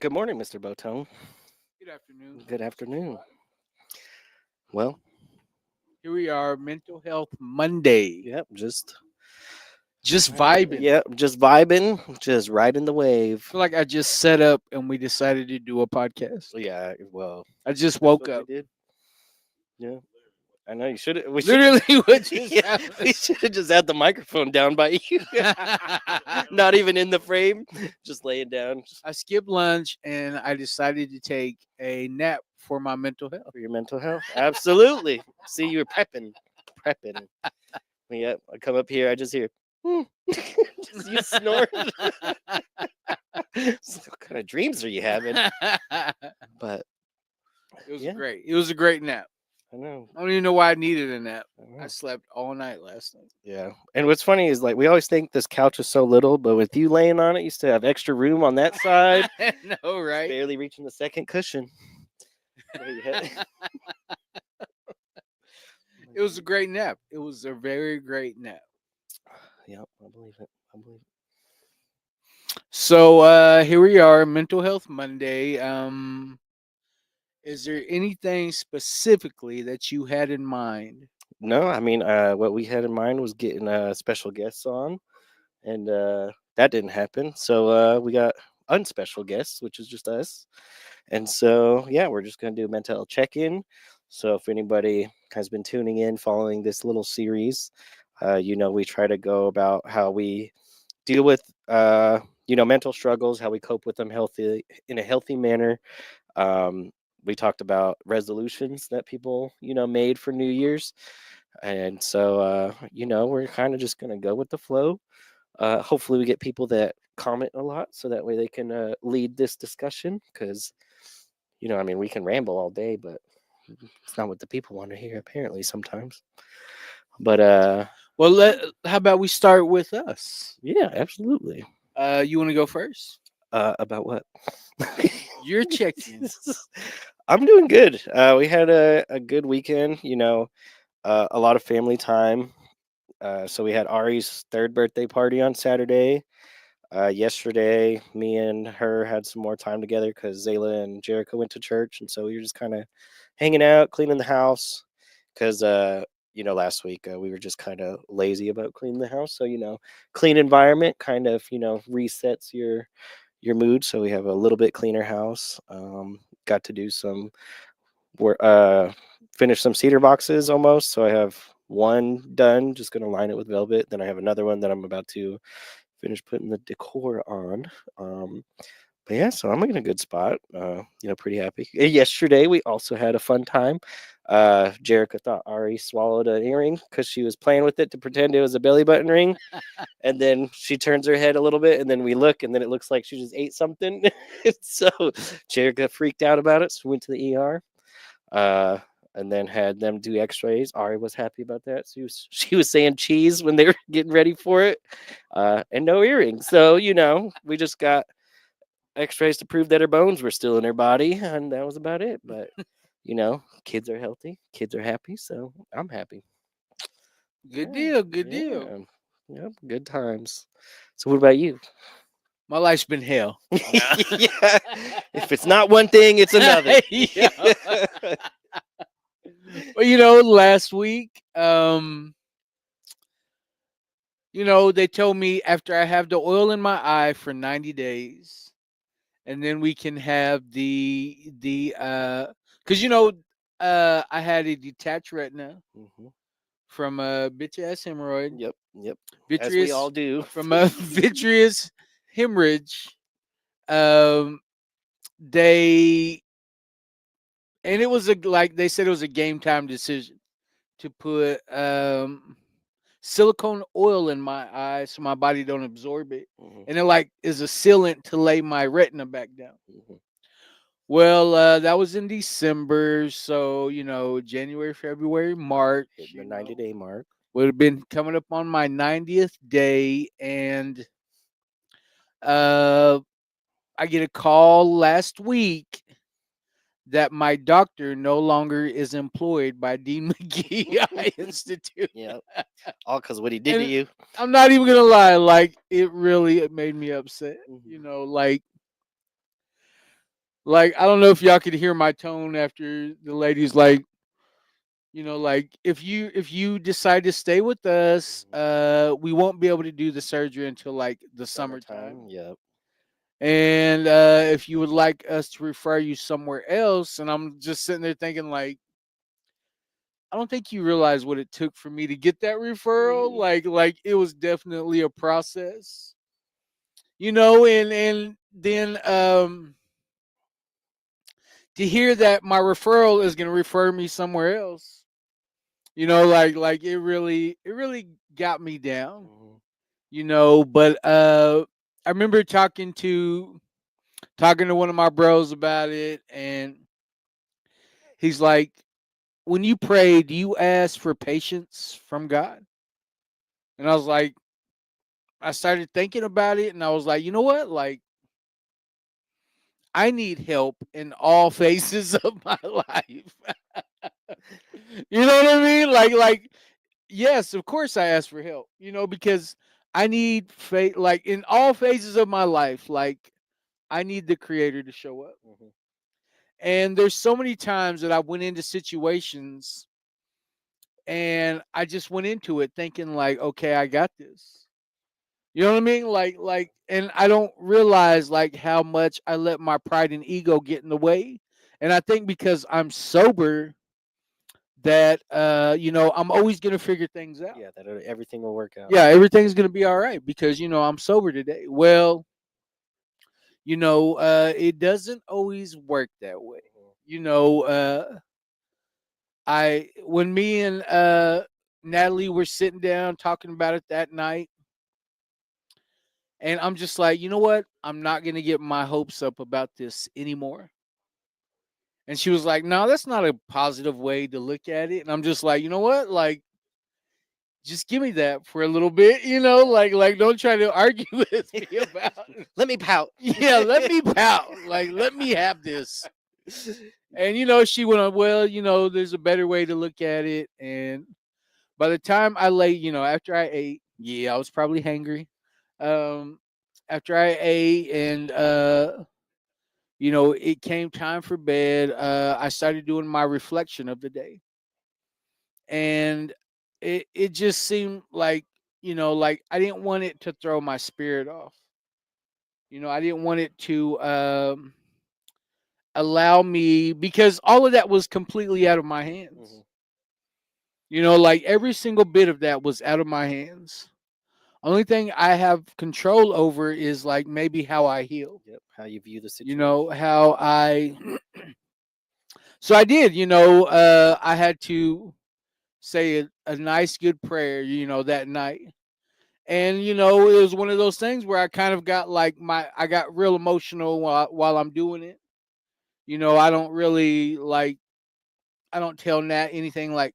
Good morning, Mr. Botone. Good afternoon. Good afternoon. Well, Here we are, Mental Health Monday. yep, just Just vibing. yep, just vibing, just riding the wave. Feel like I just set up and we decided to do a podcast. Yeah, well, I just that's woke what we up. did. Yeah, I know you should. We should. Literally, what just Yeah, we happened? should have just had the microphone down by you. Not even in the frame, just laying down I skipped lunch and I decided to take a nap for my mental health. for your mental health. Absolutely. See, you were prepping. Yep, I come up here, I just hear. "Hmm." Just you snort. What kind of dreams are you having? But It was yeah, great. It was a great nap. I know. I don't even know why I needed a nap. I I know. slept all night last night. Yeah. And what's funny is like we always think this couch is so little, but with you laying on it, you still have extra room on that side. No, Just right? barely reaching the second cushion. There you have it. It was a great nap. It was a very great nap. Yep, I believe it. I believe So here we are, Mental Health Monday. Is there anything specifically that you had in mind? it. No, I mean, what we had in mind was getting special guests on, and that didn't happen. So we got unspecial guests, which is just us. And so, yeah, we're just going to do a mental health check in. So, if anybody has been tuning in following this little series, we try to go about how we deal with, mental struggles, how we cope with them healthy in a healthy manner. Um, we talked about resolutions that people, made for New Year's. And so, we're kind of just going to go with the flow. Hopefully, we get people that comment a lot so that way they can lead this discussion because I mean, we can ramble all day, but it's not what the people want to hear, apparently, sometimes. But Well, how about we start with us? yeah, absolutely. You want to go first? About what? Your check-in. I'm doing good. We had a good weekend, a lot of family time. So we had Ari's third birthday party on Saturday. Yesterday, me and her had some more time together because Zayla and Jericho went to church, and so we were just kind of hanging out, cleaning the house. Because last week we were just kind of lazy about cleaning the house. So clean environment kind of resets your mood. So we have a little bit cleaner house. Got to do some work, finish some cedar boxes almost. So I have one done, just gonna line it with velvet. Then I have another one that I'm about to finish putting the decor on. But yeah, so I'm in a good spot. Pretty happy. Yesterday we also had a fun time. Jerica thought Ari swallowed an earring because she was playing with it to pretend it was a belly button ring, and then she turns her head a little bit, and then we look, and then it looks like she just ate something. So Jerica freaked out about it, so we went to the ER. Uh, and then had them do X-rays. Ari was happy about that. She was saying cheese when they were getting ready for it, and no earrings. So we just got X-rays to prove that her bones were still in her body, and that was about it. But kids are healthy, kids are happy, so I'm happy. Good Yeah, deal. Good deal. yeah, yep, good times. So what about you? My life's been hell. Nah. Yeah, if it's not one thing, it's another. Yeah. Well, last week, they told me after I have the oil in my eye for 90 days, and then we can have because I had a detached retina Mhm. from a bitch ass hemorrhoid, Yep, yep. As we all vitreous do. from a vitreous hemorrhage. Um, they and it was like they said it was a game time decision to put silicone oil in my eye so my body don't absorb it, Mhm, and it like is a sealant to lay my retina back down. mhm. Well, that was in December, so January, February, March, Hitting the 90-day mark. would have been coming up on my 90th day, and uh, I get a call last week that my doctor no longer is employed by Dean McGee Eye Institute. Yep. All because what he did to And you. I'm not even gonna lie, like it really made me upset. Mhm. Like Like, I don't know if y'all could hear my tone after the lady's like, like if you decide to stay with us, Mhm. we won't be able to do the surgery until like the Summertime. summertime. Yep. And if you would like us to refer you somewhere else, and I'm just sitting there thinking like, I don't think you realize what it took for me to get that referral. Mhm. Like it was definitely a process, and then to hear that my referral is going to refer me somewhere else, like it really got me down, Mhm. but I remember talking to one of my bros about it, and he's like, when you pray, do you ask for patience from God? And I was like, I started thinking about it, and I was like, you know what? Like, I need help in all phases of my life. You know what I mean? Like, yes, of course I ask for help, because I need faith, like in all phases of my life, like I need the creator to show up. Mhm. And there's so many times that I went into situations and I just went into it thinking like, okay, I got this. You know what I mean? And I don't realize like how much I let my pride and ego get in the way. And I think because I'm sober, that I'm always gonna figure things out. Yeah, that everything will work out. Yeah, everything's gonna be all right because I'm sober today. Well, it doesn't always work that way. Mhm. You know, I when me and Natalie were sitting down talking about it that night, and I'm just like, you know what? I'm not gonna get my hopes up about this anymore. And she was like, no, that's not a positive way to look at it. And I'm just like, you know what? Like, just give me that for a little bit, like don't try to argue with me about it. Let me pout. Yeah, let me pout. Like, let me have this. And she went on, well, there's a better way to look at it. And by the time I lay, after I ate, yeah, I was probably hangry. Um, After I ate and it came time for bed, I started doing my reflection of the day. And it just seemed like, like I didn't want it to throw my spirit off. I didn't want it to allow me, because all of that was completely out of my hands. Mhm. Like every single bit of that was out of my hands. Only thing I have control over is like maybe how I heal. Yep. How you view the situation. How I so I did, I had to say a nice good prayer, that night. And it was one of those things where I kind of got like I got real emotional while I'm doing it. I don't really like, I don't tell Nat anything like,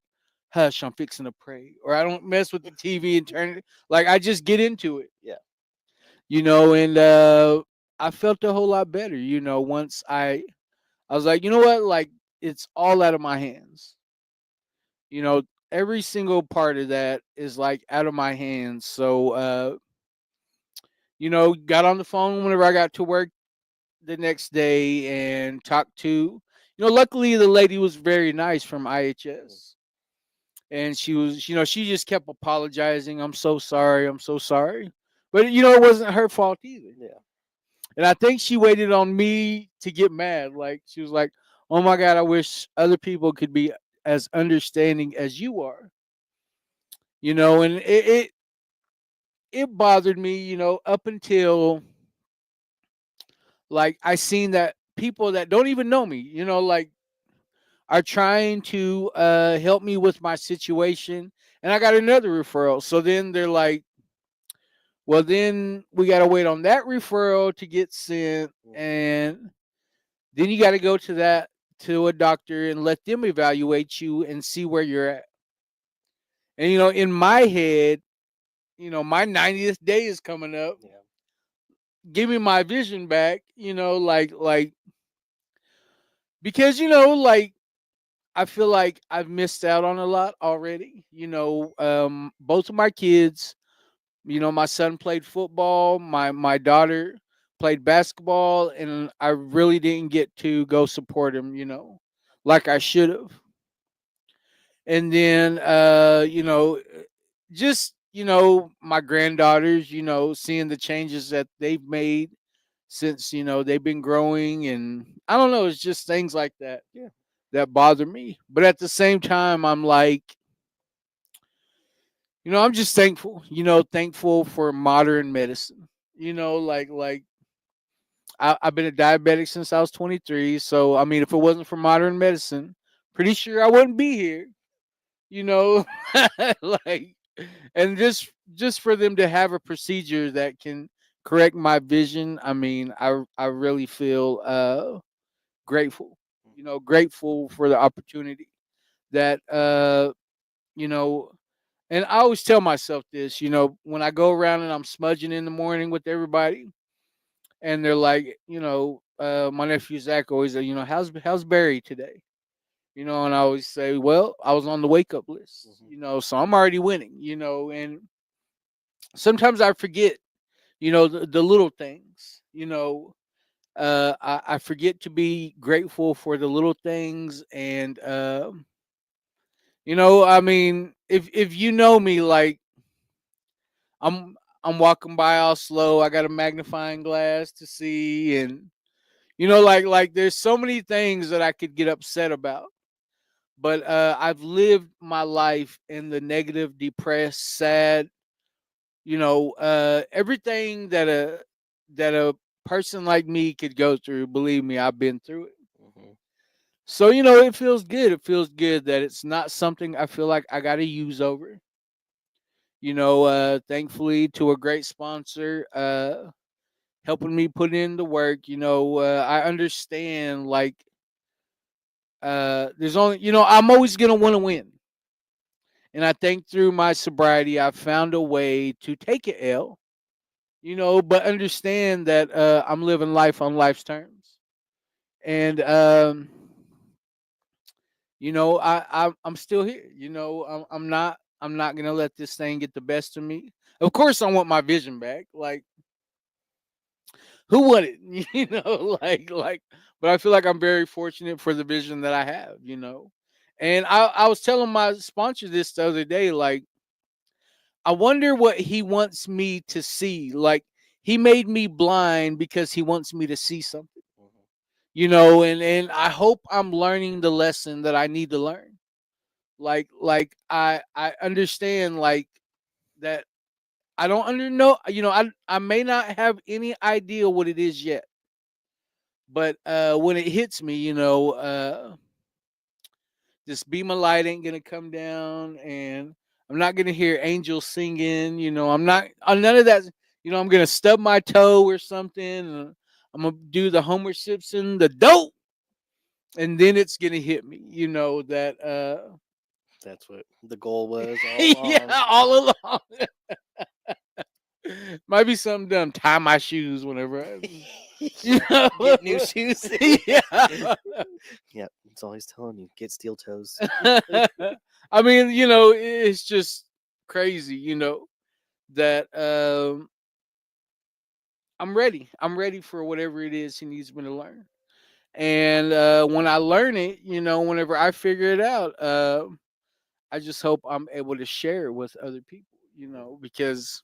hush, I'm fixing to pray. Or I don't mess with the TV and turn it. Like, I just get into it, Yeah. and I felt a whole lot better, once I was like, you know what? Like, it's all out of my hands. You know, every single part of that is like out of my hands. So, got on the phone whenever I got to work the next day and talked to, luckily the lady was very nice from Mhm. IHS. And she was, she just kept apologizing. I'm so sorry. I'm so sorry. But, it wasn't her fault either. Yeah. And I think she waited on me to get mad. Like, she was like, oh my God, I wish other people could be as understanding as you are. And it bothered me, up until like I seen that people that don't even know me, like are trying to help me with my situation, and I got another referral. So then they're like, well, then we got to wait on that referral to get sent, Mhm. and then you got to go to a doctor and let them evaluate you and see where you're at. And in my head, my 90th day is coming up. Yeah. Give me my vision back, like because like I feel like I've missed out on a lot already. Both of my kids, my son played football. My daughter played basketball, and I really didn't get to go support him, like I should have. And then, just my granddaughters, seeing the changes that they've made since they've been growing, and I don't know, it's just things like that, Yeah. that bother me. But at the same time, I'm like, I'm just thankful, thankful for modern medicine. Like I've been a diabetic since I was 23. So I mean, if it wasn't for modern medicine, pretty sure I wouldn't be here. You know, like, and just for them to have a procedure that can correct my vision. I mean, I really feel grateful. Grateful for the opportunity that you know and I always tell myself this, when I go around and I'm smudging in the morning with everybody, and they're like, my nephew Zach always say, how's Barry today? And I always say, well, I was on the wake up list, so I'm already winning, and sometimes I forget, the little things, I forget to be grateful for the little things. And, I mean, if you know me, like, I'm I'm walking by all slow. I got a magnifying glass to see, and like there's so many things that I could get upset about. But I've lived my life in the negative, depressed, sad. Everything that a person like me could go through. Believe me, I've been through it. Hmm. So it feels good. It feels good that it's not something I feel like I got to use over. Thankfully to a great sponsor, helping me put in the work. I understand, like, there's only, I'm always going to want to win. And I think through my sobriety, I found a way to take an L, but understand that I'm living life on life's terms. And, I'm still here. I'm not going to let this thing get the best of me. Of course, I want my vision back. Like, who wouldn't? Like, but I feel like I'm very fortunate for the vision that I have. And I was telling my sponsor this the other day, like, I wonder what he wants me to see. Like, he made me blind because he wants me to see something. And I hope I'm learning the lesson that I need to learn. Like I understand, like, that I don't under know, I may not have any idea what it is yet. But when it hits me, this beam of light ain't gonna come down, and I'm not gonna hear angels singing. I'm not on none of that. I'm gonna stub my toe or something. And I'm gonna do the Homer Simpson, the dope, and then it's gonna hit me. That That's what the goal was all yeah, along. all along. Might be something dumb. Tie my shoes whenever you know. Get new shoes. Yeah. Yeah, it's always telling you get steel toes. I mean, it's just crazy, that I'm ready. I'm ready for whatever it is he needs me to learn. And when I learn it, whenever I figure it out, I just hope I'm able to share it with other people, because,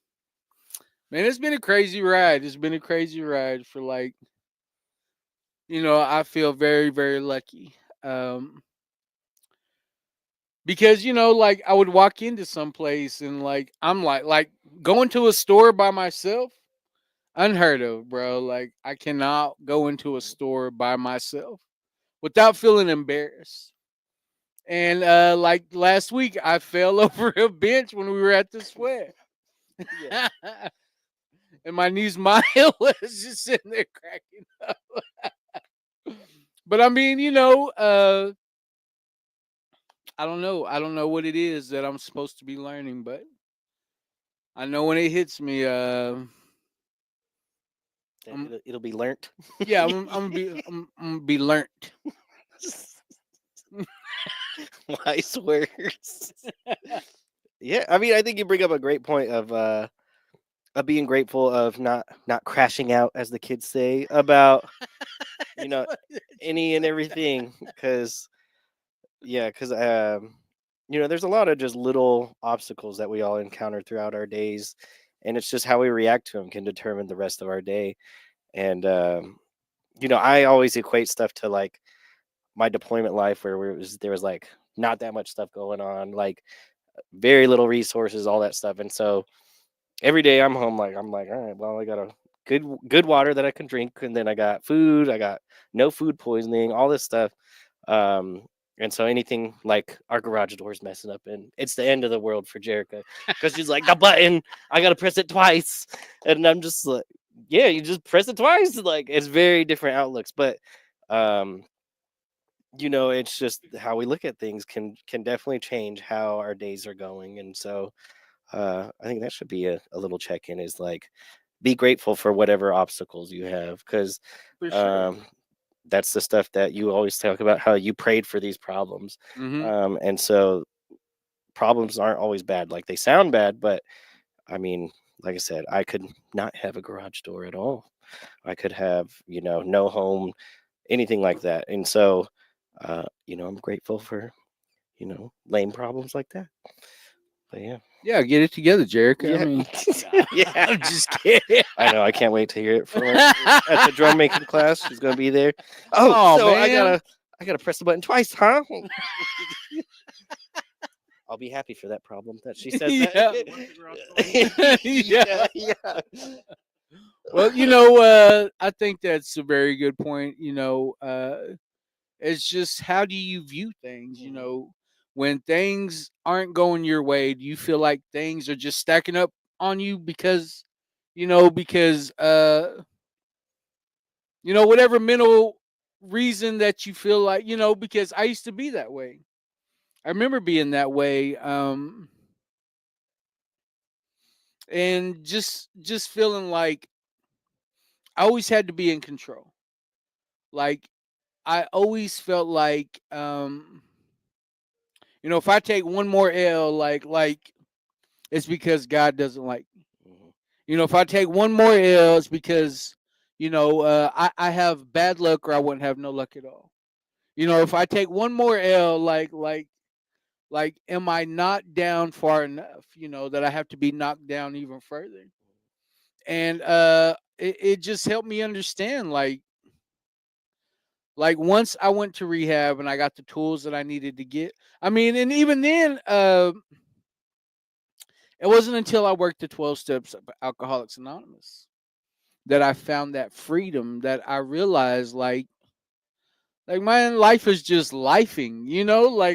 man, it's been a crazy ride. It's been a crazy ride for, like, I feel very, very lucky. Because, like, I would walk into some place and, like, I'm like going to a store by myself, unheard of, bro. Like, I cannot go into a store by myself without feeling embarrassed. And like last week, I fell over a bench when we were at the sweat. Yeah. And my niece Maya was just sitting there cracking up. But I mean, I don't know. I don't know what it is that I'm supposed to be learning, but I know when it hits me, It'll be learnt. yeah, I'm gonna be learnt. Wise words. Yeah, I mean, I think you bring up a great point of being grateful of not crashing out, as the kids say, about you It's know funny that you any and say everything. Because there's a lot of just little obstacles that we all encounter throughout our days, and it's just how we react to them can determine the rest of our day. And I always equate stuff to like my deployment life, where there was like not that much stuff going on, like very little resources, all that stuff. And so every day I'm home, like I'm like, all right, well, I got a good water that I can drink, and then I got food, I got no food poisoning, all this stuff. Um, and so anything like our garage door's messing up, and it's the end of the world for Jerica, because she's like, the button, I gotta press it twice, and I'm just like, yeah, you just press it twice. Like it's very different outlooks, but um, it's just how we look at things can definitely change how our days are going. And so I think that should be a little check in, is like be grateful for whatever obstacles you have, because for sure. um, that's the stuff that you always talk about, how you prayed for these problems. Hmm. And so problems aren't always bad. Like they sound bad, but I mean, like I said, I could not have a garage door at all. I could have, no home, anything like that. And so, I'm grateful for, lame problems like that. But yeah. Yeah, get it together, Jericho. I Yeah. mean, Yeah. I'm just kidding. I know. I can't wait to hear it from her at the drum making class. She's gonna be there. Oh, Oh so I man. gotta I gotta press the button twice, huh? I'll be happy for that problem that she says Yeah. that. Yeah. Yeah. Well, I think that's a very good point. It's just how do you view things? Mhm. When things aren't going your way, do you feel like things are just stacking up on you because whatever mental reason that you feel like, because I used to be that way. I remember being that way, and just feeling like I always had to be in control. Like I always felt like, if I take one more L, like it's because God doesn't like me. Mhm. If I take one more L, it's because I have bad luck, or I wouldn't have no luck at all. If I take one more L, like am I not down far enough? That I have to be knocked down even further. And it just helped me understand, like once I went to rehab and I got the tools that I needed to get. I mean, and even then, it wasn't until I worked the 12 steps of Alcoholics Anonymous that I found that freedom, that I realized, like my life is just lifing,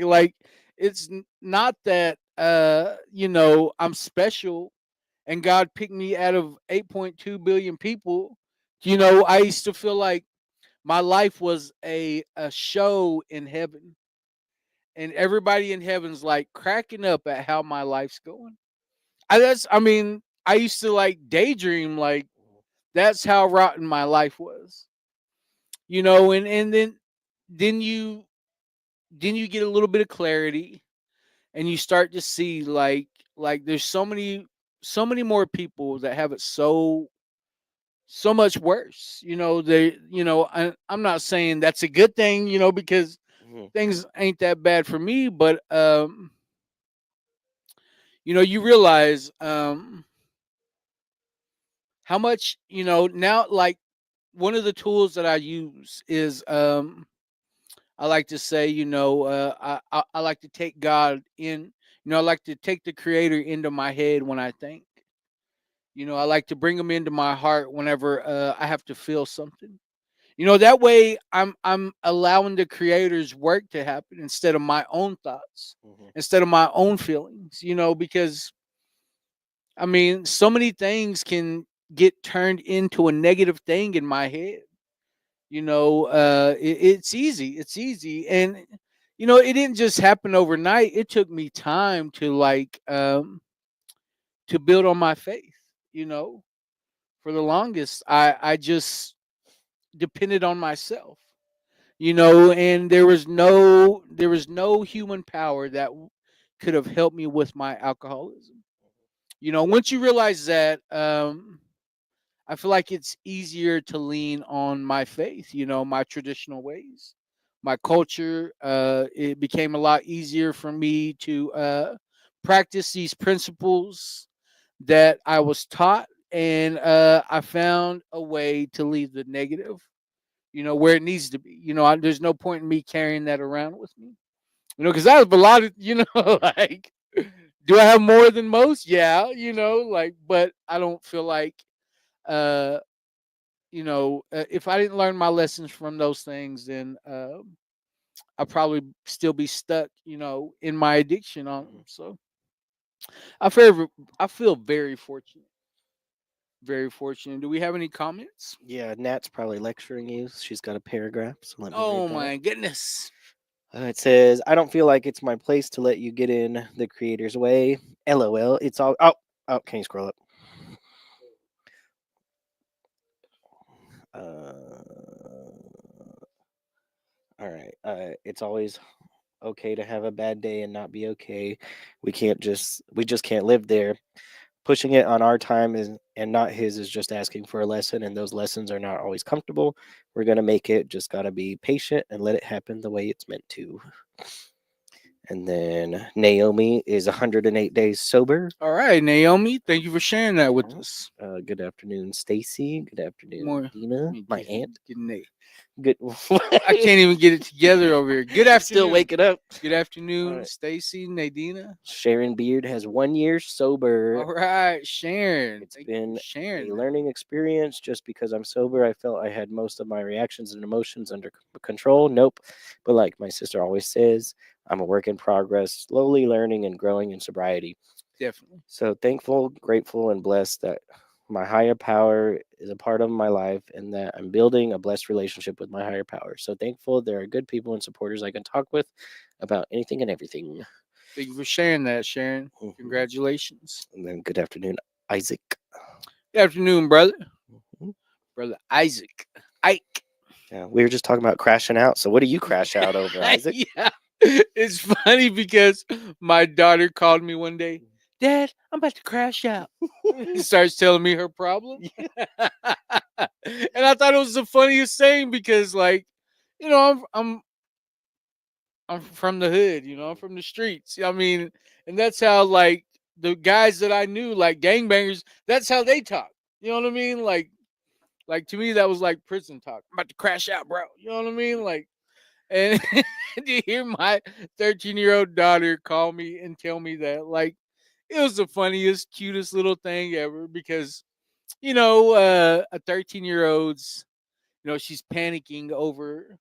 like it's not that I'm special and God picked me out of 8.2 billion people. I used to feel like my life was a show in heaven, and everybody in heaven's like cracking up at how my life's going. I used to like daydream, like that's how rotten my life was. And then you get a little bit of clarity, and you start to see, like there's so many more people that have it so much worse. I'm not saying that's a good thing, because Mhm. things ain't that bad for me, but you realize how much, now, like one of the tools that I use is, I like to say, I like to take God in, I like to take the creator into my head when I think. I like to bring him into my heart whenever I have to feel something. That way I'm allowing the creator's work to happen instead of my own thoughts, Mhm. instead of my own feelings, because I mean, so many things can get turned into a negative thing in my head. It's easy, and it didn't just happen overnight. It took me time to to build on my faith. you know for the longest, I just depended on myself, and there was no human power that could have helped me with my alcoholism. Once you realize that, I feel like it's easier to lean on my faith, my traditional ways, my culture. It became a lot easier for me to practice these principles that I was taught, and I found a way to leave the negative, where it needs to be. There's no point in me carrying that around with me, because I have a lot of, like, do I have more than most? Yeah, like, but I don't feel like, uh, if I didn't learn my lessons from those things, then I'll probably still be stuck, in my addiction on them. Mhm. So I feel, I feel very fortunate. Very fortunate. Do we have any comments? Yeah, Nat's probably lecturing you. She's got a paragraph, so let me read Oh that. my goodness. It says, "I don't feel like it's my place to let you get in the creator's way. LOL. It's all." Oh, can you scroll up? Uh, all right. It's always okay to have a bad day and not be okay. We just can't live there. Pushing it on our time is and not his is just asking for a lesson, and those lessons are not always comfortable. We're gonna make it. Just gotta be patient and let it happen the way it's meant to. And then Naomi is 108 days sober. All right, Naomi, thank you for sharing that with Mhm. us. Good afternoon, Stacy. Good afternoon, More, Dina, me my aunt. getting it. Good. I can't even get it together over here. Good Still afternoon. waking up. Good All afternoon, right. Stacy, Nadina. Sharon Beard has 1 year sober. All right, Sharon. It's Thank you for been sharing a that. learning experience. Just because I'm sober, I felt I had most of my reactions and emotions under control. Nope. But like my sister always says, I'm a work in progress, slowly learning and growing in sobriety. Definitely. So thankful, grateful, and blessed that my higher power is a part of my life and that I'm building a blessed relationship with my higher power. So thankful there are good people and supporters I can talk with about anything and everything. Thank you for sharing that, Sharon. Mhm. Congratulations. And then good afternoon, Isaac. Good afternoon, brother. Mhm. Brother Isaac. Ike. Yeah, we were just talking about crashing out. So what do you crash out over, Isaac? Yeah. It's funny because my daughter called me one day. Dad, I'm about to crash out. Starts telling me her problem. And I thought it was the funniest thing because, like, I'm from the hood, I'm from the streets. I mean, and that's how, like, the guys that I knew, like gangbangers, that's how they talk. You know what I mean? Like to me, that was like prison talk. I'm about to crash out, bro. You know what I mean? Like, and to hear my 13-year-old daughter call me and tell me that, like, it was the funniest, cutest little thing ever because, a 13-year-old's, she's panicking over,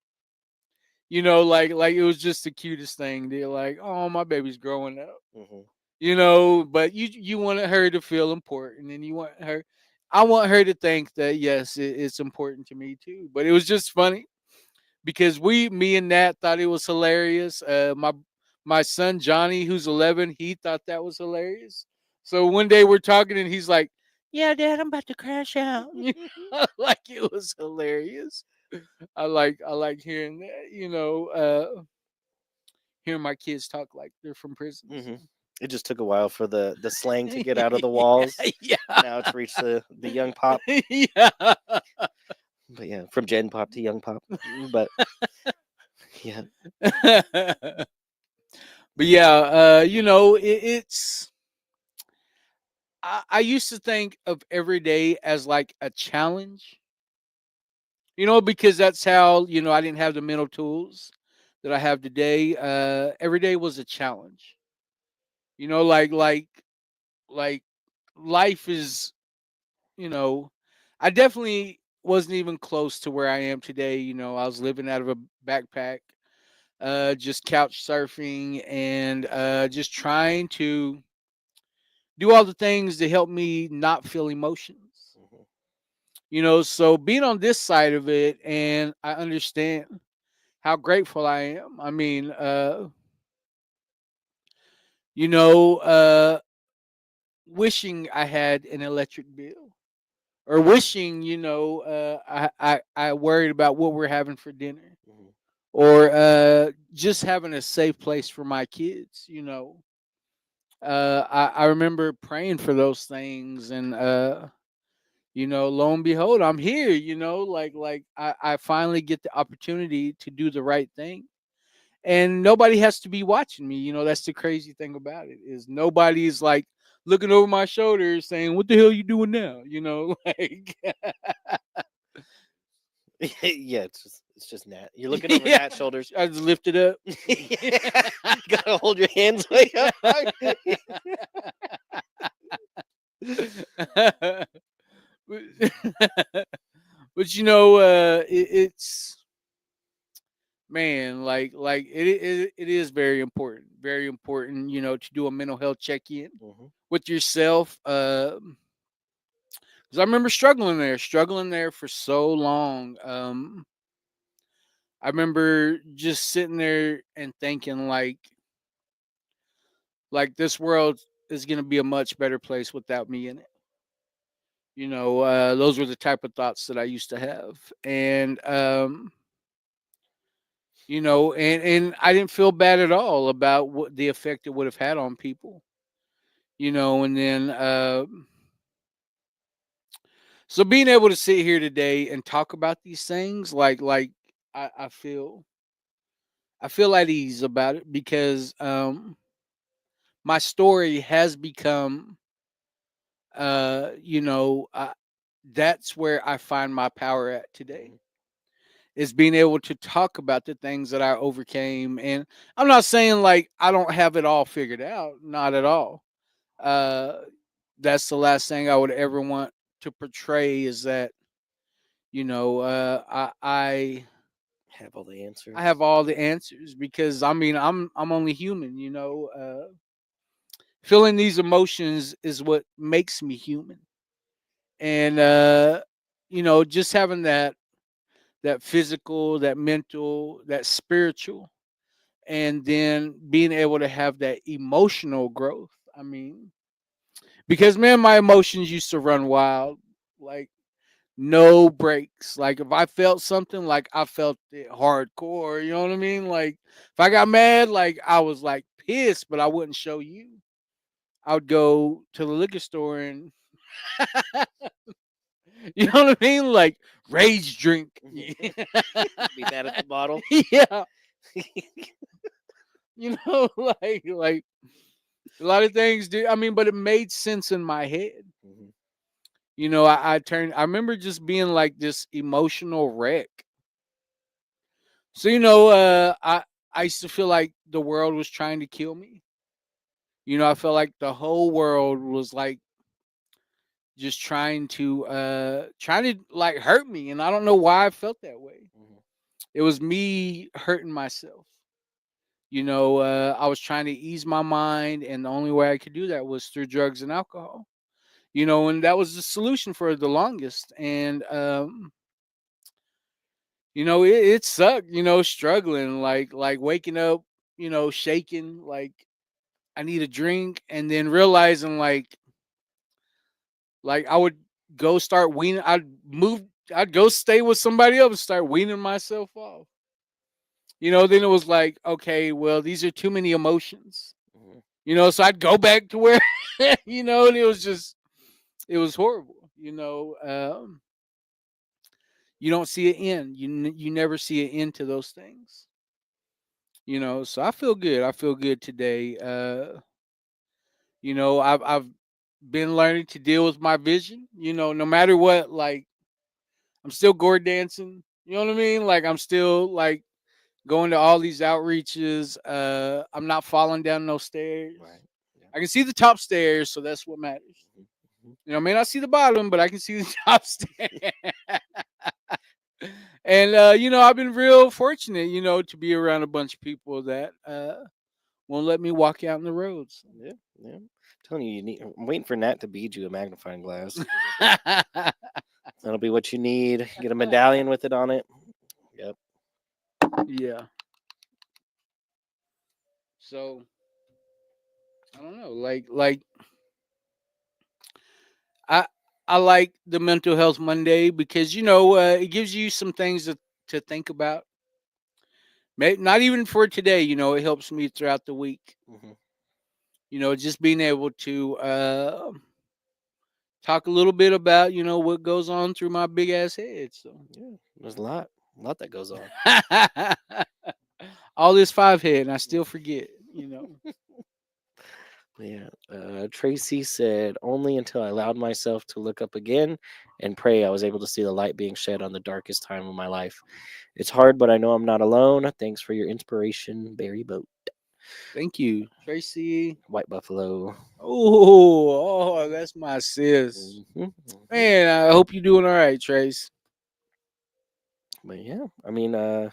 like it was just the cutest thing. They're like, oh, my baby's growing up, Mhm. but you wanted her to feel important, and I want her to think that, yes, it's important to me too. But it was just funny because me and Nat thought it was hilarious. My son Johnny, who's 11, he thought that was hilarious. So one day we're talking, and he's like, "Yeah, Dad, I'm about to crash out." Like it was hilarious. I like hearing that. Hearing my kids talk like they're from prison. So. Mhm. It just took a while for the slang to get out of the walls. Yeah, Now it's reached the young pop. yeah. But yeah, from Gen Pop to Young Pop. But yeah. But yeah, it's. I used to think of every day as like a challenge, because that's how, I didn't have the mental tools that I have today. Every day was a challenge, like life is, you know, I definitely wasn't even close to where I am today. I was living out of a backpack, just couch surfing and just trying to do all the things to help me not feel emotions. Mhm. So being on this side of it, and I understand how grateful I am. I mean, you know, uh, wishing I had an electric bill, or wishing, I worried about what we're having for dinner, Mhm. or just having a safe place for my kids. I remember praying for those things, and lo and behold, I'm here. I finally get the opportunity to do the right thing, and nobody has to be watching me. That's the crazy thing about it, is nobody's like looking over my shoulder saying, "What the hell you doing now?" Like Yeah, it's just Nat. You're looking over yeah, Nat's shoulders. I just lift it up. Gotta hold your hands way up. but, but it's, man, like it is very important, to do a mental health check in Mhm. with yourself. 'Cause I remember struggling there for so long. I remember just sitting there and thinking, like this world is gonna be a much better place without me in it. Those were the type of thoughts that I used to have, and and I didn't feel bad at all about what the effect it would have had on people. And then so being able to sit here today and talk about these things, I feel at ease about it, because my story has become, that's where I find my power at today, Mhm. is being able to talk about the things that I overcame. And I'm not saying like I don't have it all figured out, not at all. Uh, that's the last thing I would ever want to portray, is that, Have all the I have answers. all the answers, because I mean I'm only human. Feeling these emotions is what makes me human, and just having that physical, that mental, that spiritual, and then being able to have that emotional growth. I mean, because man, my emotions used to run wild, like no breaks. Like if I felt something, like I felt it hardcore. You know what I mean? Like if I got mad, like I was like pissed, but I wouldn't show you. I would go to the liquor store and you know what I mean? Like rage drink. Mhm. Be mad at the bottle. Yeah. Like a lot of things do. I mean, but it made sense in my head. Mhm. I remember just being like this emotional wreck. So, I used to feel like the world was trying to kill me. I felt like the whole world was like just trying to like hurt me. And I don't know why I felt that way. Mhm. It was me hurting myself. I was trying to ease my mind, and the only way I could do that was through drugs and alcohol. And that was the solution for the longest. And it sucked, struggling, like waking up, shaking, like I need a drink, and then realizing like I would go start weaning. I'd go stay with somebody else and start weaning myself off. Then it was like, okay, well, these are too many emotions. Mhm. So I'd go back to where, and it was horrible. You don't see an end. You never see an end to those things. So I feel good. I feel good today. I've been learning to deal with my vision. No matter what, like I'm still gore dancing. You know what I mean? Like I'm still like going to all these outreaches. I'm not falling down no stairs. Right. Yeah. I can see the top stairs, so that's what matters. Mhm. Mhm. I may not see the bottom, but I can see the top stairs. And I've been real fortunate, to be around a bunch of people that won't let me walk out in the roads. Yeah. Yeah. I'm telling you, I'm waiting for Nat to bead you a magnifying glass. That'll be what you need. Get a medallion with it on it. Yep. Yeah. So I don't know, like I I like the mental health Monday, because it gives you some things to think about. Not even for today, it helps me throughout the week. Mhm. just being able to talk a little bit about what goes on through my big ass head. So Yeah, there's a lot that goes on. all this five head, and I still forget. Yeah. Tracy said, only until I allowed myself to look up again and pray, I was able to see the light being shed on the darkest time of my life. It's hard, but I know I'm not alone. Thanks for your inspiration, Barry Boat, Thank you, Tracy. White Buffalo. Oh, that's my sis. Mhm. Man, I hope you're doing all right, Trace. But yeah, I mean, I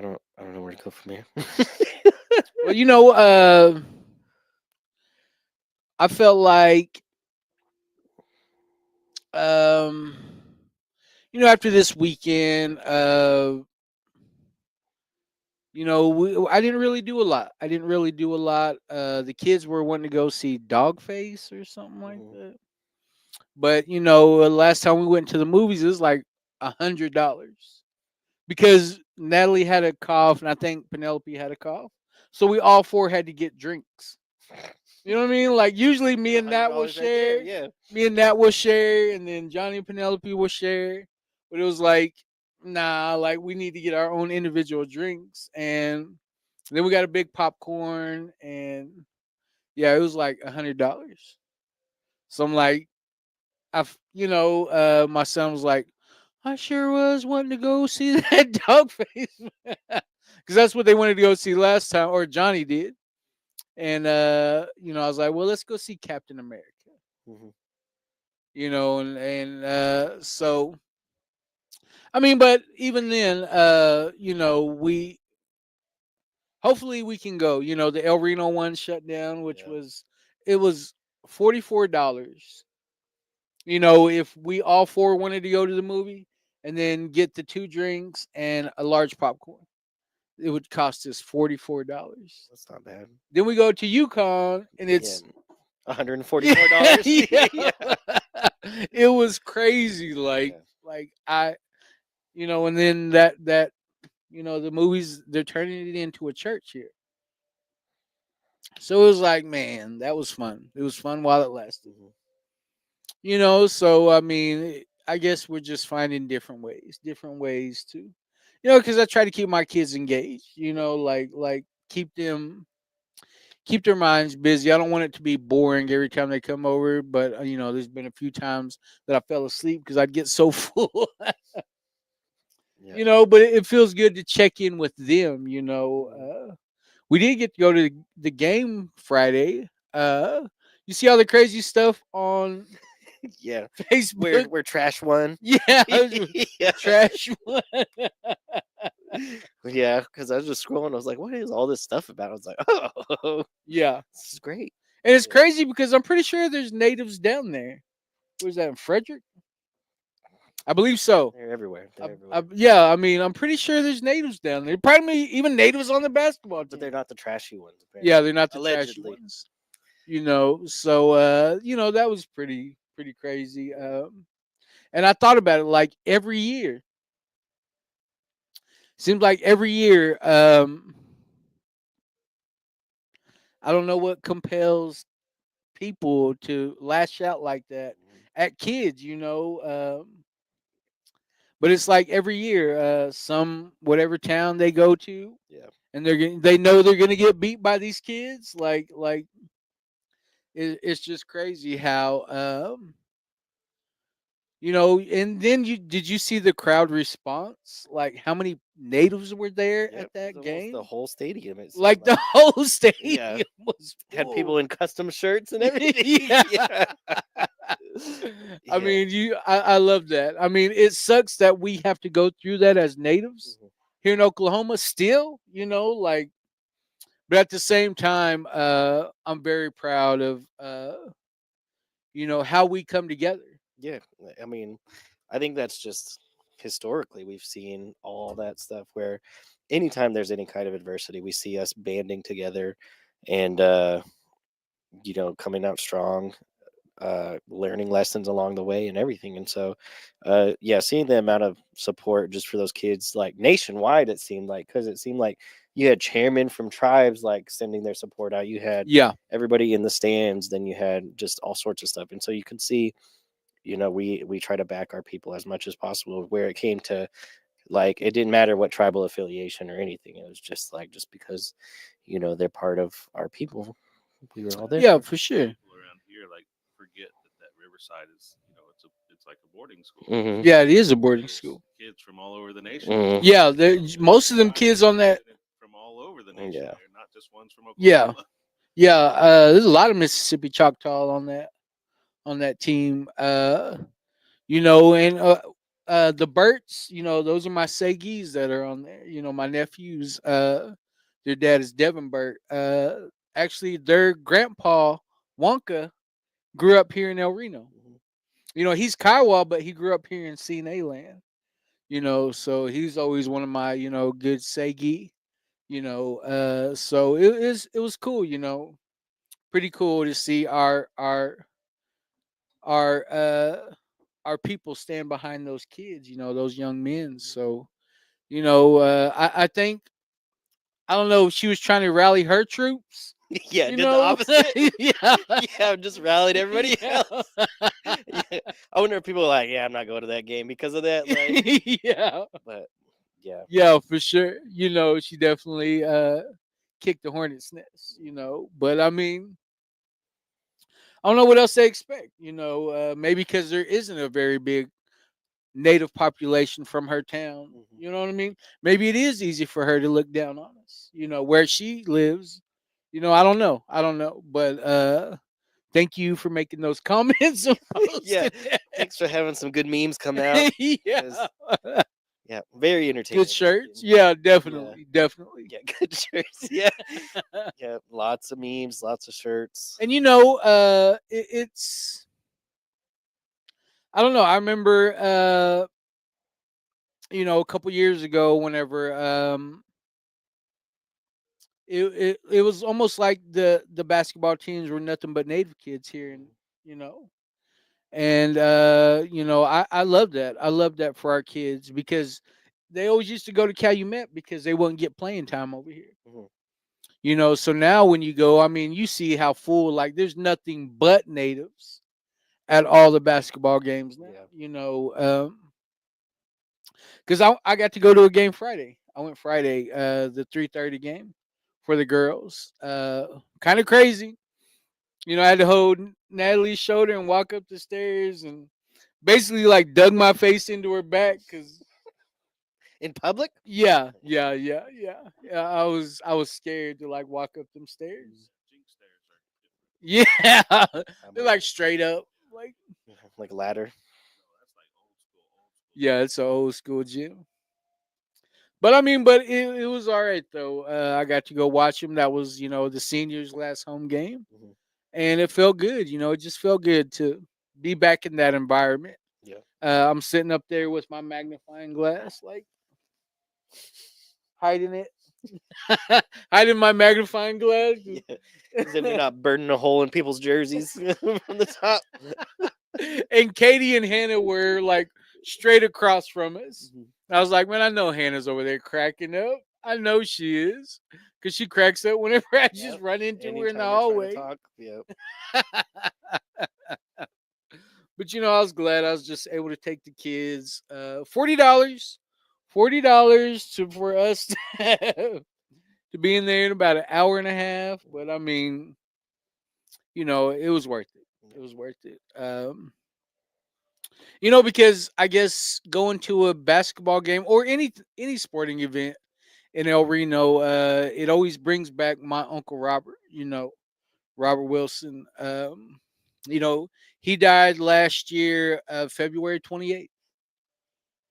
don't know where to go from here. Well, I felt like, um, after this weekend, I didn't really do a lot. I didn't really do a lot. The kids were wanting to go see Dogface or something like Mhm. that. But last time we went to the movies, it was like $100 because Natalie had a cough, and I think Penelope had a cough. So we all four had to get drinks. You know what I mean? Like usually me and Nat will $100 right there. share. Yeah. Me and Nat will share, and then Johnny and Penelope will share. But it was like, nah, like we need to get our own individual drinks. And then we got a big popcorn, and yeah, it was like $100. So I'm like, my son was like, I sure was wanting to go see that dog face. Because that's what they wanted to go see last time, or Johnny did. And I was like, well, let's go see Captain America. Mhm. And so I mean, but even then, we hopefully we can go. The El Reno one shut down, which Yeah. was $44. If we all four wanted to go to the movie and then get the two drinks and a large popcorn, it would cost us $44. That's not bad. Then we go to Yukon and Yeah. it's yeah, $144. yeah. Yeah. It was crazy. Like Yeah. and then that the movies they're turning it into a church here. So it was like, man, that was fun. It was fun while it lasted. Mhm. So I mean, I guess we're just finding different ways to, because I try to keep my kids engaged. Like keep their minds busy. I don't want it to be boring every time they come over, but there's been a few times that I fell asleep because I'd get so full. Yeah. But it feels good to check in with them. Mhm. We did get to go to the game Friday. You see all the crazy stuff on Yeah. Facebook? We're trash one. Yeah, Yeah. trash one. Yeah, because I was just scrolling. I was like, what is all this stuff about? I was like, oh, Yeah, this is great. and it's Yeah. crazy because I'm pretty sure there's natives down there. Where's that in Frederick? I believe so. They're everywhere. They're everywhere. Yeah, I mean, I'm pretty sure there's natives down there. Probably even natives on the basketball But team. they're not the trashy ones, Yeah, apparently. they're not the trashy Allegedly. ones. So that was pretty crazy. And I thought about it like every year. Seems like every year, I don't know what compels people to lash out like that Mhm. at kids, but it's like every year, some whatever town they go to, Yeah. and they know they're gonna get beat by these kids. Like it's just crazy how and then did you see the crowd response? Like how many natives were there Yep. at It was that almost the game? whole stadium, it seemed Like the like. whole Yeah. stadium was Had people full. in custom shirts and everything. Yeah. Yeah. I Yeah. mean, I love that. I mean, it sucks that we have to go through that as natives Mhm. here in Oklahoma still, like, but at the same time, I'm very proud of how we come together. Yeah. I mean, I think that's just historically we've seen all that stuff where anytime there's any kind of adversity, we see us banding together and coming out strong, learning lessons along the way and everything. And so, yeah, seeing the amount of support just for those kids, like nationwide, it seemed like, because it seemed like you had chairmen from tribes like sending their support out. You had Yeah. everybody in the stands. Then you had just all sorts of stuff, and so you could see, we try to back our people as much as possible. Where it came to, like, it didn't matter what tribal affiliation or anything. It was just like, just because, they're part of our people, we were all there. Yeah, for sure. People around here like forget that Riverside is, it's like a boarding school. Hmm. Yeah, it is a boarding There's school. kids from all over the nation. Hmm. Yeah, most of them kids on that. From all over the nation. Yeah. They're not just ones from Yeah, Oklahoma. yeah. There's a lot of Mississippi Choctaw on that team. And the Burts. Those are my Sagis that are on there. My nephews. Their dad is Devin Burt. Actually, their grandpa Wonka grew up here in El Reno. He's Kiowa, but he grew up here in CNA land. So he's always one of my good Sagi. So it was cool. Pretty cool to see our our people stand behind those kids. Those young men. So I think I don't know if she was trying to rally her troops. Yeah, You did the know, opposite. yeah, Yeah, just rallied everybody yeah. else. Yeah. I wonder if people are like, yeah, I'm not going to that game because of that. Like, Yeah, but yeah. yeah, for sure. She definitely kicked the hornet's nest. But I mean, I don't know what else they expect. Maybe because there isn't a very big native population from her town. Mhm. You know what I mean? Maybe it is easy for her to look down on us. Where she lives. I don't know. I don't know. But thank you for making those comments. And Yeah. posting that. Thanks for having some good memes come out. Yeah. Yeah, very entertaining. Good shirts. Yeah, definitely. Definitely. Yeah, good shirts. Yeah. Yeah, lots of memes, lots of shirts. And it's I don't know. I remember a couple years ago whenever it was almost like the basketball teams were nothing but native kids here, and you know and I love that. I love that for our kids because they always used to go to Calumet because they wouldn't get playing time over here. Mhm. So now when you go, I mean, you see how full, like, there's nothing but natives at all the basketball games now. Yeah. Because I got to go to a game Friday. I went Friday, the 3:30 game for the girls. Kind of crazy. I had to hold Natalie's shoulder and walk up the stairs and basically like dug my face into her back because In public? yeah. I was scared to like walk up them stairs. Jinx stairs are different. Yeah, I'm they're like straight up. Like, like ladder. No, that's like old school, old school. yeah, it's an old school gym. But I mean, it was all right though. I got to go watch him. That was the seniors' last home game, Mhm. and it felt good. It just felt good to be back in that environment. Yeah. I'm sitting up there with my magnifying glass, like hiding it, hiding my magnifying glass. Yeah. As if you're not burning a hole in people's jerseys from the top. And Katie and Hannah were like straight across from us. Mhm. I was like, man, I know Hannah's over there cracking up. I know she is because she cracks up whenever I just Yep. run into her in Anytime the we're trying to hallway. talk. Yep. But I was glad I was just able to take the kids. $40 for us to be in there in about an hour and a half. But I mean, it was worth it. It was worth it. Because I guess going to a basketball game or any sporting event in El Reno, it always brings back my uncle Robert. Robert Wilson. You know, he died last year, February 28th.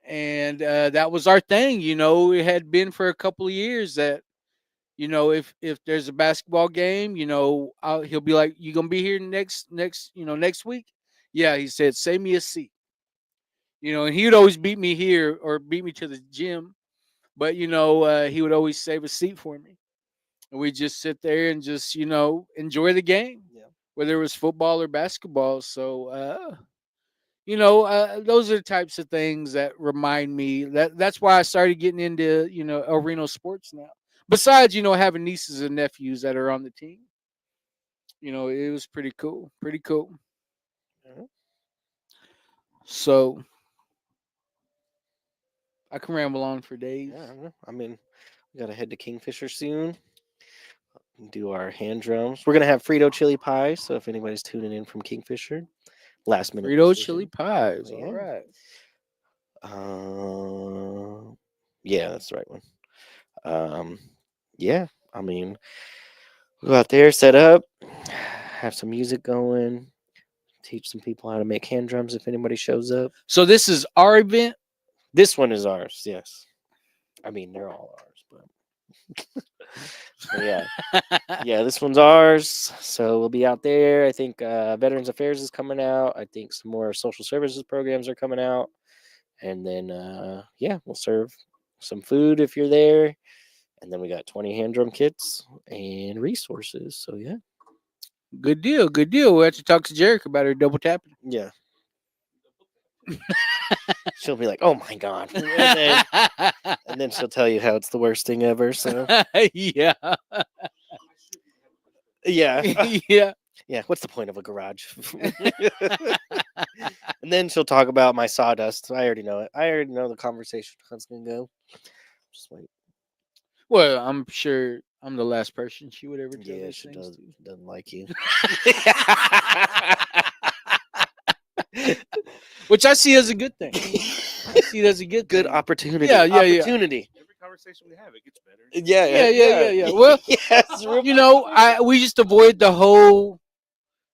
And that was our thing. It had been for a couple of years that if there's a basketball game, he'll be like, "You gonna be here next week?" Yeah, he said, "Save me a seat." And he would always beat me here or beat me to the gym, but he would always save a seat for me, and we just sit there and just enjoy the game, Yeah. whether it was football or basketball. So those are the types of things that remind me that's why I started getting into El Reno sports now. besides, having nieces and nephews that are on the team, it was pretty cool. Pretty cool. Mhm. So I can ramble on for days. Yeah, I don't know. I mean, we gotta head to Kingfisher soon. Do our hand drums. We're gonna have Frito chili pie. So if anybody's tuning in from Kingfisher, last minute Frito decision. chili pies. Yeah. All right. Yeah, that's the right one. Yeah. I mean, go out there, set up, have some music going, teach some people how to make hand drums if anybody shows up. So this is our event. This one is ours. Yes. I mean, they're all ours, but so yeah. Yeah, this one's ours. So we'll be out there. I think Veterans Affairs is coming out. I think some more social services programs are coming out. And then, yeah, we'll serve some food if you're there. And then we got 20 hand drum kits and resources. So, yeah. Good deal. Good deal. We'll have to talk to Jerica about her double tapping. Yeah. She'll be like, oh my God. And then she'll tell you how it's the worst thing ever. So, yeah. yeah. Yeah. Yeah, what's the point of a garage? And then she'll talk about my sawdust. I already know it. I already know the conversation how it's gonna go. Just wait. Well, I'm sure I'm the last person she would ever tell Yeah, those she things doesn't like you. to. Which I see as a good thing. I see it as a good Good thing. opportunity. Yeah, yeah, yeah. Opportunity. Every conversation we have, it gets better. Yeah. Well, yes, we just avoid the whole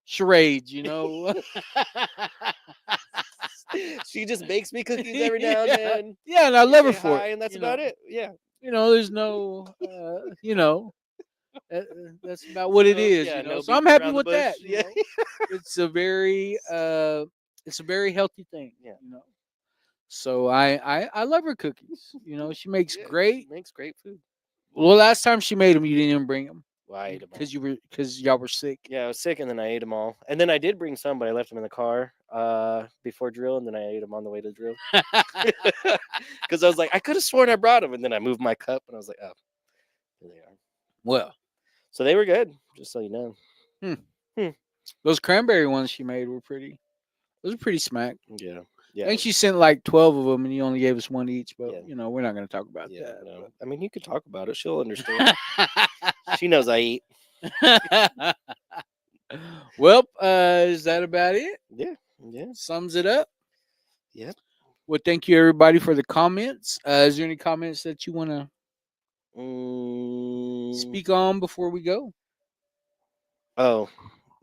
charades, she just makes me cookies every now and then. Yeah, and I You love her say for hi, it. and that's about it. Yeah. There's no, that's about what it is. Yeah, no So I'm beating happy around the with that. bush. Yeah. It's a very, healthy thing. Yeah. So I love her cookies. She makes Yeah, great. she makes great food. Well, last time she made them, you didn't even bring them Well, I ate 'em all. because y'all were sick. Yeah, I was sick, and then I ate them all. And then I did bring some, but I left them in the car before drill, and then I ate them on the way to drill. Because I was like, I could have sworn I brought them, and then I moved my cup, and I was like, oh, here they are. Well, So they were good, just so you know. those cranberry ones she made were pretty. Those are pretty smack. Yeah, I yeah, think she sent like 12 of them, and you only gave us one each. But Yeah. we're not going to talk about yeah. that. No. I mean, you could talk about it; she'll understand. She knows I eat. Well, is that about it? Yeah, yeah, Sums it up. yep. Well, thank you everybody for the comments. Is there any comments that you want to speak on before we go? Oh,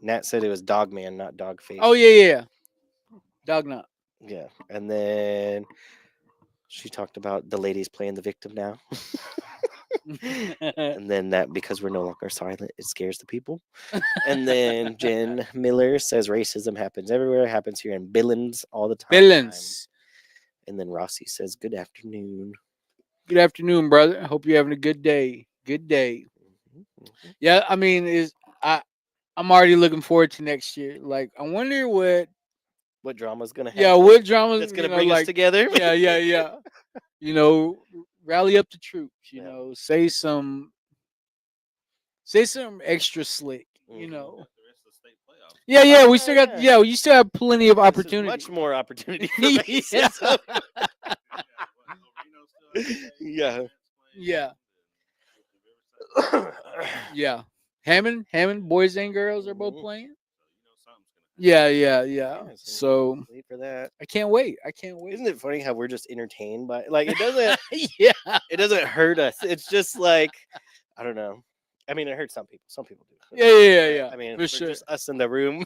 Nat said it was Dog Man, not Dog Face. Oh yeah. Dog nut. Yeah, and then she talked about the ladies playing the victim now. And then that because we're no longer silent, it scares the people. And then Jen Miller says racism happens everywhere, happens here in Billings all the time. Billings. And then Rossi says, good afternoon. Good afternoon, brother. I hope you're having a good day. Good day. Yeah, I mean, I'm already looking forward to next year. Like, I wonder What drama's gonna happen? Yeah, what drama that's gonna bring us together? Yeah. Rally up the troops. Say some extra slick. Mhm. The rest of the state playoffs. Yeah. Oh, We still yeah, got. yeah. Yeah, you still have plenty of This is opportunity. much more opportunity for Yeah. racism. Yeah. Yeah. Yeah. Hammond, boys and girls are both Mhm. playing. Something's gonna happen. Yeah. Yeah, So wait for that. I can't wait. Isn't it funny how we're just entertained by like it doesn't Yeah. it doesn't hurt us. It's just like I don't know. I mean, it hurts some people. Some people do. Yeah. I mean, for for sure. just us in the room,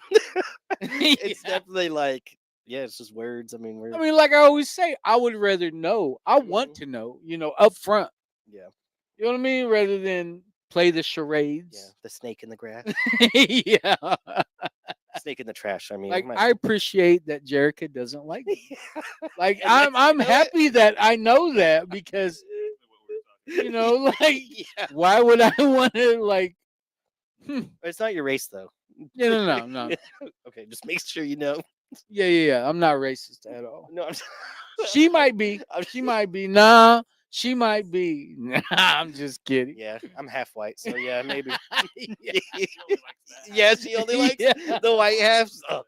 it's Yeah. definitely like it's just words. I mean, we're I mean, like I always say, I would rather know. I want to know, up front. yeah, You know what I mean? Rather than play the yeah. charades. The snake in the grass, Yeah. snake in the trash. I mean, Like my- I appreciate that Jerica doesn't like me. Like And I'm you know happy that I know that because like yeah. why would I want to like It's not your race though. no. Okay, just make sure you know. Yeah. I'm not racist at all. No, She might be. I'm- She might be. Nah, She might be. Nah, I'm just kidding. Yeah, I'm half white, so yeah, maybe. Yeah. She only likes that. Yeah, she only likes Yeah. the white halves. Oh.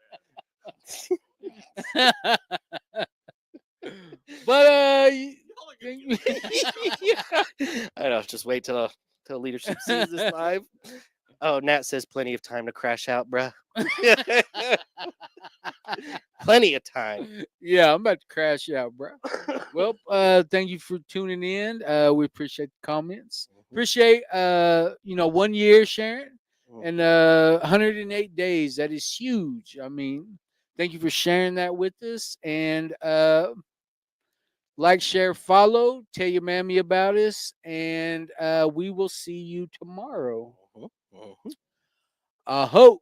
But Y'all are gonna get Yeah. I know. Just wait till leadership sees this live. Oh, Nat says plenty of time to crash out, bruh. Plenty of time. yeah, I'm about to crash out, bro. Well, thank you for tuning in. We appreciate the comments. Appreciate 1 year, Sharon, and 108 days. That is huge. I mean, thank you for sharing that with us. And like, share, follow, tell your mammy about us, and we will see you tomorrow. Mhm, mhm. Hope.